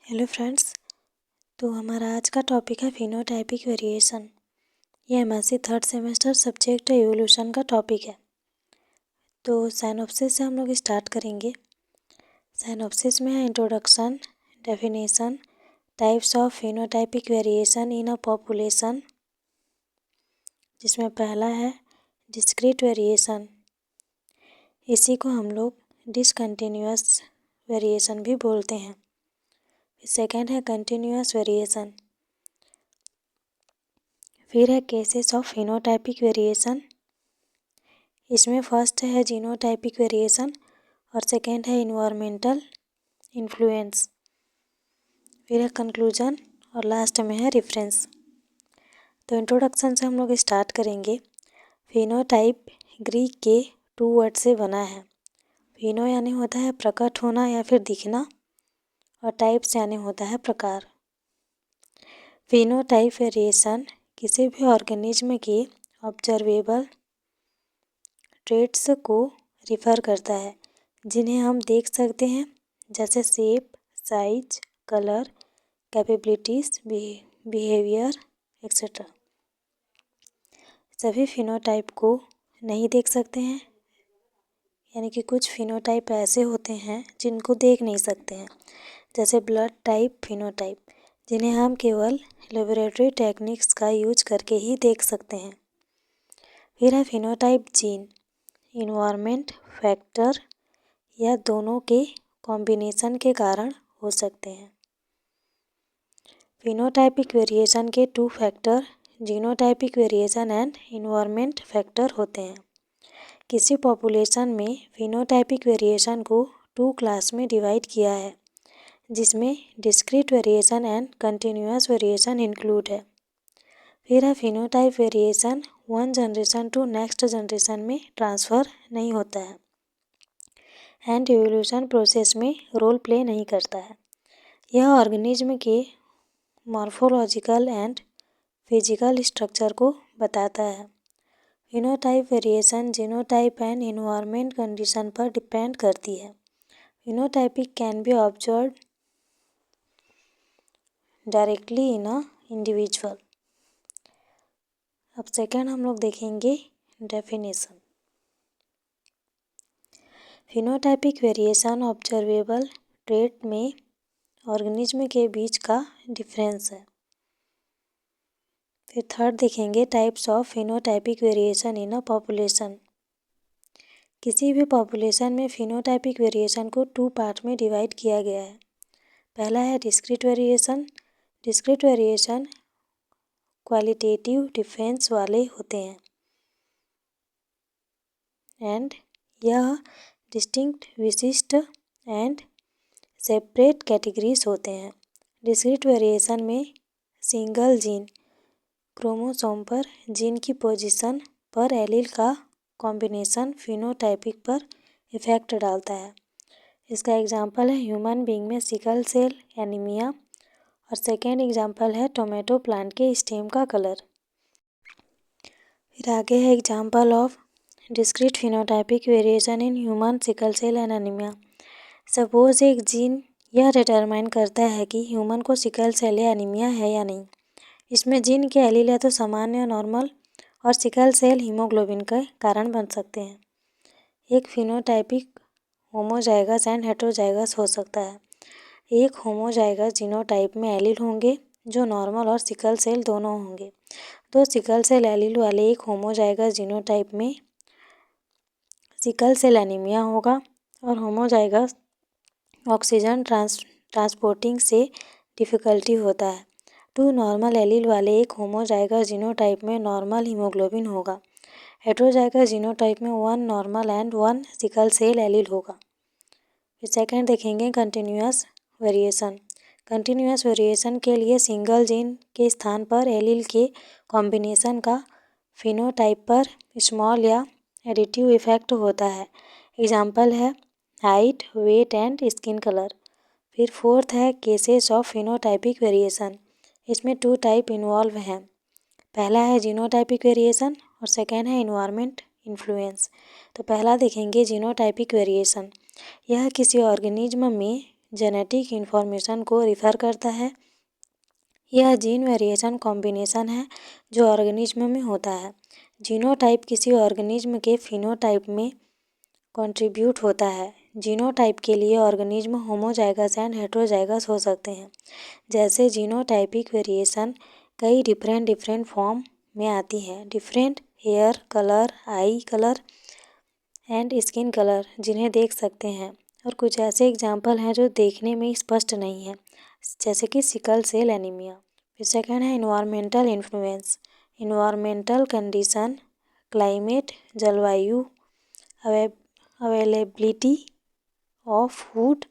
Hello friends. तो हमारा आज का टॉपिक है फिनोटाइपिक वेरिएशन। ये MSc third semester subject evolution का टॉपिक है। तो साइनॉप्सिस से हम लोग स्टार्ट करेंगे। साइनॉप्सिस में है introduction, definition, types of phenotypic variation in a population, जिसमें पहला है डिस्क्रीट वेरिएशन। इसी को हम लोग डिसकंटिन्यूअस वेरिएशन भी बोलते हैं। सेकेंड है कंटिन्यूअस वेरिएशन। फिर है केसेस ऑफ फिनोटाइपिक वेरिएशन। इसमें फर्स्ट है जीनोटाइपिक वेरिएशन और सेकेंड है इन्वायरमेंटल इन्फ्लुएंस। फिर है कंक्लूजन और लास्ट में है रेफरेंस। तो इंट्रोडक्शन से हम लोग स्टार्ट करेंगे। फिनोटाइप ग्रीक के 2 वर्ड से बना है। फिनो यानी होता है प्रकट होना या फिर दिखना, और टाइप्स यानी होता है प्रकार। फिनोटाइप वेरिएशन किसी भी ऑर्गेनिज्म के ऑब्जर्वेबल ट्रेट्स को रिफ़र करता है जिन्हें हम देख सकते हैं, जैसे shape, size, colour, capabilities, behaviour etcetera. सभी फिनोटाइप को नहीं देख सकते हैं, यानी कि कुछ फिनोटाइप ऐसे होते हैं जिनको देख नहीं सकते हैं, जैसे ब्लड टाइप फिनोटाइप, जिन्हें हम केवल लेबोरेटरी टेक्निक्स का यूज करके ही देख सकते हैं। फिर है फिनोटाइप जीन, इन्वायरमेंट फैक्टर या दोनों के कॉम्बिनेशन के कारण हो सकते हैं। फिनोटाइपिक वेरिएशन के 2 factor genotypic variation and environment factor होते हैं। किसी पॉपुलेशन में फिनोटाइपिक वेरिएशन को 2 क्लास में डिवाइड किया है, जिसमें discrete variation and continuous variation include है। फिर है phenotype variation 1 generation to next generation में ट्रांसफ़र नहीं होता है एंड एवोल्यूशन प्रोसेस में रोल प्ले नहीं करता है। यह ऑर्गेनिज्म के मॉर्फोलॉजिकल एंड फिजिकल स्ट्रक्चर को बताता है। Phenotype variation genotype and environment condition पर डिपेंड करती है। Phenotypic can be observed directly in a individual. अब सेकेंड हम लोग देखेंगे definition. Phenotypic variation observable trait में ऑर्गेनिज्म के बीच का डिफरेंस है। फिर थर्ड देखेंगे types of phenotypic variation in a population. किसी भी पॉपुलेशन में फिनोटाइपिक वेरिएशन को 2 पार्ट में डिवाइड किया गया है। पहला है discrete variation. Discrete variation qualitative difference वाले होते हैं एंड यह डिस्टिंक्ट, विशिष्ट एंड सेपरेट कैटेगरीज होते हैं। डिस्क्रीट वेरिएशन में सिंगल जीन क्रोमोसोम पर जीन की पोजीशन पर एलील का कॉम्बिनेशन फिनोटाइपिक पर इफेक्ट डालता है। इसका एग्जांपल है ह्यूमन बीइंग में सिकल सेल एनीमिया, और सेकेंड एग्जांपल है टोमेटो प्लांट के स्टेम का कलर। फिर आगे है example of discrete phenotypic variation in human sickle cell and anaemia. Suppose एक जीन यह डिटरमाइन करता है कि ह्यूमन को सिकल सेल या एनीमिया है या नहीं। इसमें जीन के एलील या तो सामान्य, नॉर्मल और सिकल सेल हीमोग्लोबिन के कारण बन सकते हैं। एक फिनोटाइपिक होमोजाइगस एंड हेटेरोजाइगस हो सकता है। एक होमोजाइगस जीनोटाइप में एलील होंगे जो नॉर्मल और सिकल सेल दोनों होंगे। दो सिकल सेल एलील वाले एक होमोजाइगस जीनोटाइप में सिकल सेल एनीमिया होगा, और होमोजाइगस ऑक्सीजन ट्रांसपोर्टिंग से डिफ़िकल्टी होता है। 2 नॉर्मल एलील वाले एक होमोजाइगस जीनोटाइप में नॉर्मल हीमोग्लोबिन होगा। हेटेरोजाइगस जीनोटाइप में 1 normal and 1 sickle cell allele होगा। फिर सेकेंड देखेंगे कंटिन्यूअस वेरिएशन। कंटिन्यूअस वेरिएशन के लिए सिंगल जीन के स्थान पर एलील के कॉम्बिनेशन का फिनोटाइप पर स्मॉल या एडिटिव इफेक्ट होता है। एग्जाम्पल है height, weight and skin colour. फिर फोर्थ है केसेस ऑफ फिनोटाइपिक वेरिएशन। इसमें 2 टाइप इन्वॉल्व हैं। पहला है जीनोटाइपिक वेरिएशन और सेकेंड है इन्वायरमेंट इन्फ्लुएंस। तो पहला देखेंगे जीनोटाइपिक वेरिएशन। यह किसी ऑर्गेनिज्म में जेनेटिक इंफॉर्मेशन को रिफ़र करता है। यह जीन वेरिएशन कॉम्बिनेशन है जो ऑर्गेनिज्म में होता है। जीनोटाइप किसी ऑर्गेनिज्म के फिनोटाइप में कंट्रीब्यूट होता है। जीनोटाइप के लिए ऑर्गेनिज्म होमोजाइगस एंड हेटेरोजाइगस हो सकते हैं। जैसे जीनोटाइपिक वेरिएशन कई डिफरेंट फॉर्म में आती है। Different hair colour, eye colour and skin colour जिन्हें देख सकते हैं, और कुछ ऐसे एग्जाम्पल हैं जो देखने में स्पष्ट नहीं है, जैसे कि सिकल सेल एनीमिया। फिर सेकेंड है environmental influence. Environmental condition, climate, जलवायु, availability of food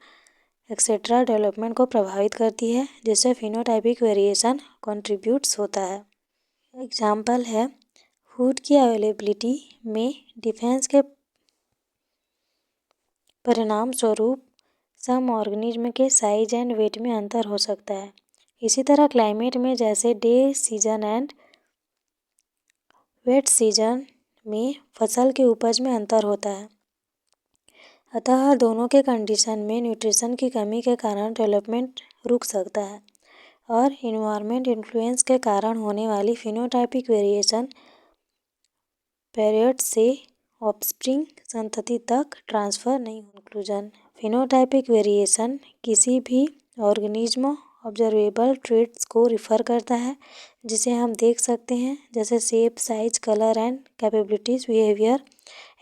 etcetera development को प्रभावित करती है, जिससे फिनोटाइपिक वेरिएशन कंट्रीब्यूट्स होता है। एग्जाम्पल है फूड की अवेलेबिलिटी में डिफेंस के परिणाम स्वरूप सम ऑर्गेनिज्म के साइज एंड वेट में अंतर हो सकता है। इसी तरह क्लाइमेट में जैसे dry season and wet season में फसल के उपज में अंतर होता है। अतः दोनों के कंडीशन में न्यूट्रिशन की कमी के कारण डेवलपमेंट रुक सकता है, और इन्वायरमेंट इन्फ्लुएंस के कारण होने वाली फिनोटाइपिक वेरिएशन पेरियड से ऑफस्प्रिंग संतति तक ट्रांसफ़र नहीं। कंक्लूजन, फिनोटाइपिक वेरिएशन किसी भी ऑर्गेनिज्म ऑब्जर्वेबल ट्रेट्स को रिफ़र करता है जिसे हम देख सकते हैं, जैसे shape, size, colour and capabilities, behaviour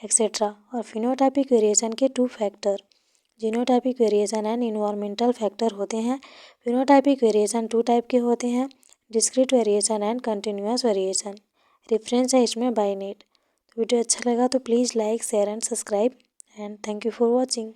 etcetera. और फिनोटाइपिक वेरिएशन के 2 factor, genotypic variation and environmental factor होते हैं। फिनोटाइपिक वेरिएशन 2 टाइप के होते हैं, discrete variation and continuous variation. Reference है इसमें बाय नेट। वीडियो अच्छा लगा तो please like, share and subscribe, and thank you for watching.